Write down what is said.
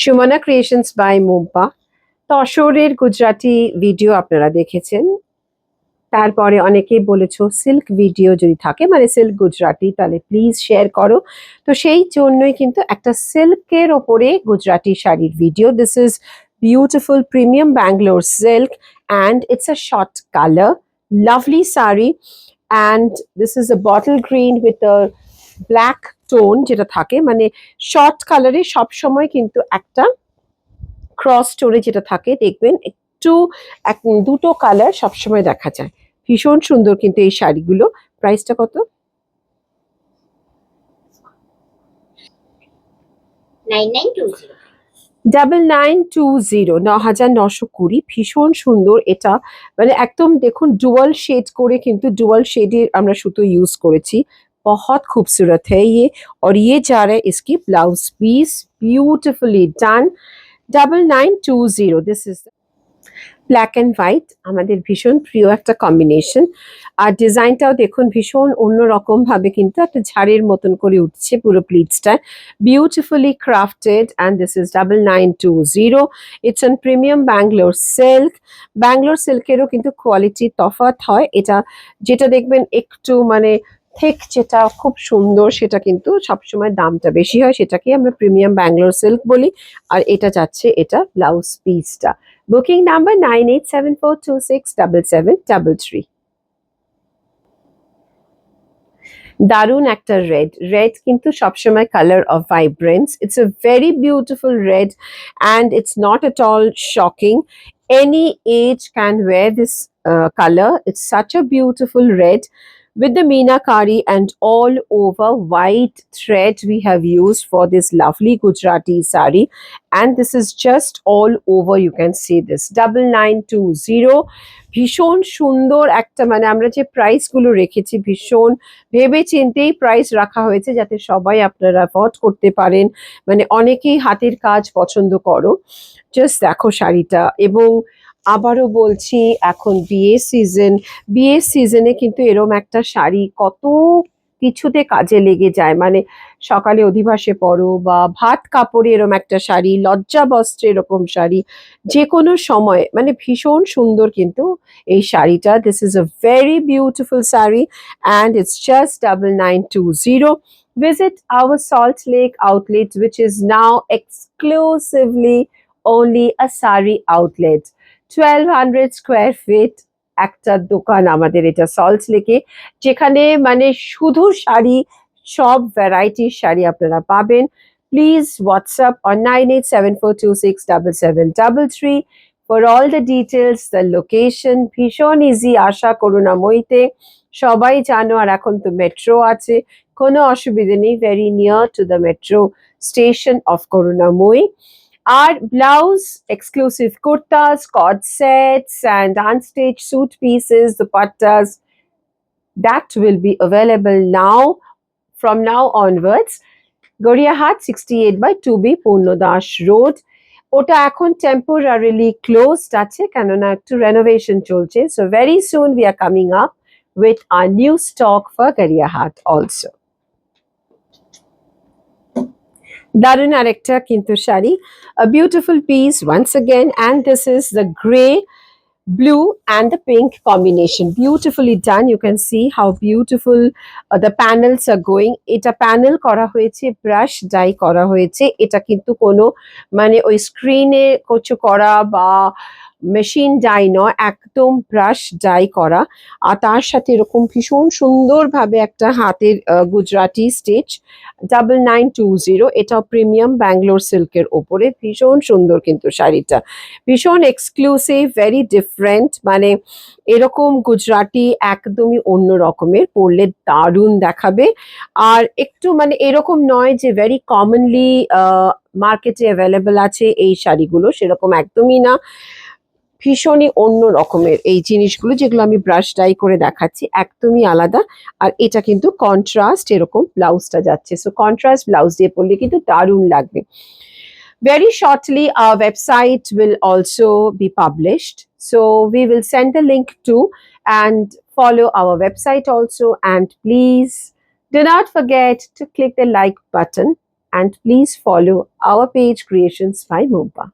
Sumana creations by Mumpa. তসরের Gujarati video আপনারা দেখেছেন। তারপরে অনেকেই বলেছো সিল্ক ভিডিও যদি থাকে, মানে সিল্ক গুজরাটি, তাহলে প্লিজ শেয়ার করো। তো সেই জন্যই কিন্তু একটা সিল্কের ওপরে গুজরাটি শাড়ির video. This is beautiful premium Bangalore silk and it's a short colour, lovely sari. And this is a bottle green with a black tone, যেটা থাকে মানে শর্ট কালারে সবসময় কিন্তু একটা ক্রস স্টোরে যেটা থাকে দেখবেন একটু দুটো কালার সবসময় দেখা যায়। ভীষণ সুন্দর কিন্তু এই শাড়িগুলো। প্রাইসটা কত? 9920। ভীষণ সুন্দর এটা, মানে একদম দেখুন ডুয়াল শেড করে, কিন্তু ডুয়াল শেডের আমরা সুতো ইউজ করেছি। बहुत खूबसूरत है ये। और ये जा रहा है इसकी blouse piece, beautifully done. 9920। This is black and white, আমাদের ভীষণ প্রিয় একটা কম্বিনেশন। আর ডিজাইনটাও দেখুন ভীষণ অন্যরকম ভাবে কিন্তু একটা ঝাড়ের মতন করে উঠছে পুরো প্লিটসটা, beautifully crafted. And this is 9920। It's on premium Bangalore silk. Bangalore সিল্কেরও কিন্তু কোয়ালিটি তফাৎ হয়। এটা যেটা দেখবেন একটু মানে ঠিক, যেটা খুব সুন্দর, সেটা কিন্তু সবসময় দামটা বেশি হয়, সেটাকে আমরা প্রিমিয়াম ব্যাঙ্গালোর সিল্ক বলি। আর এটা যাচ্ছে, এটা ব্লাউজ পিসটা। Booking number 9874267733। দারুন একটা রেড, রেড কিন্তু সবসময় colour of vibrance. It's a very beautiful red and it's not at all shocking. Any age can wear this color. It's such a beautiful red with the meenakari and all over white thread we have used for this lovely Gujarati sari. And this is just all over, you can see this 9920। ভীষণ সুন্দর একটা, মানে আমরা যে price গুলো রেখেছি ভীষণ ভেবে চিন্তেই প্রাইস রাখা হয়েছে, যাতে সবাই আপনারা অ্যাফোর্ড করতে পারেন। মানে অনেকেই হাতের কাজ পছন্দ করো। জাস্ট দেখো শাড়িটা। এবং আবারও বলছি, এখন বিয়ের সিজনে কিন্তু এরম একটা শাড়ি কত কিছুতে কাজে লেগে যায়। মানে সকালে অধিবাসে পরো, বা ভাত কাপড়ে এরম একটা শাড়ি, লজ্জা বস্ত্রে এরকম শাড়ি, যে কোনো সময় মানে ভীষণ সুন্দর কিন্তু এই শাড়িটা। This is a very beautiful sari and it's just 9920. Visit our Salt Lake outlet, which is now exclusively only a sari outlet. 1200 square feet একটা দোকান আমাদের এটা সল্ট লেকে, যেখানে মানে শুধু শাড়ি, সব ভ্যারাইটির শাড়ি আপনারা পাবেন। Please WhatsApp on 9874267733 for all the details, the location। ভীষণ ইজি আসা করুণাময়ীতে, সবাই জানো। আর এখন তো মেট্রো আছে, কোনো অসুবিধে নেই, very near to the metro station of Karunamoyee. আর blouse, exclusive kurtas, co-ord sets and unstitch suit pieces, dupattas, that will be available now, from now onwards। Gariahat 68/2B Purnadas road. ওটা এখন টেম্পোরারিলি ক্লোজড আছে, কেননা একটু রেনোভেশন চলছে। So very soon we are coming up with our new stock for Gariyahat also. দারুন আরেকটা কিন্তু sari, a beautiful piece once again, and this is the grey, blue and the pink combination, beautifully done. You can see how beautiful the panels are going. এটা panel করা হয়েছে, brush die করা হয়েছে। এটা কিন্তু কোনো মানে ওই স্ক্রিনে কিছু করা বা মেশিন ডাই নয়, একদম ব্রাশ ডাই করা। আর তার সাথে এরকম ভীষণ সুন্দরভাবে একটা হাতের গুজরাটি স্টিচ। 9920। এটা প্রিমিয়াম ব্যাঙ্গালোর সিল্কের ওপরে, ভীষণ সুন্দর কিন্তু শাড়িটা, ভীষণ এক্সক্লুসিভ, ভেরি ডিফারেন্ট। মানে এরকম গুজরাটি একদমই অন্য রকমের, পরলে দারুণ দেখাবে। আর একটু মানে এরকম নয় যে ভেরি কমনলি মার্কেটে অ্যাভেলেবল আছে এই শাড়িগুলো, সেরকম একদমই না। ভীষণই অন্য রকমের এই জিনিসগুলো, যেগুলো আমি ব্রাশ ডাই করে দেখাচ্ছি, একদমই আলাদা। আর এটা কিন্তু কন্ট্রাস্ট, এরকম ব্লাউজটা যাচ্ছে। সো কন্ট্রাস্ট ব্লাউজ দিয়ে পরলে কিন্তু দারুণ লাগবে। Very shortly, our website will also be published. So we will send the link to, and follow our website also. And please do not forget to click the like button and please follow our page Creations by Mompa.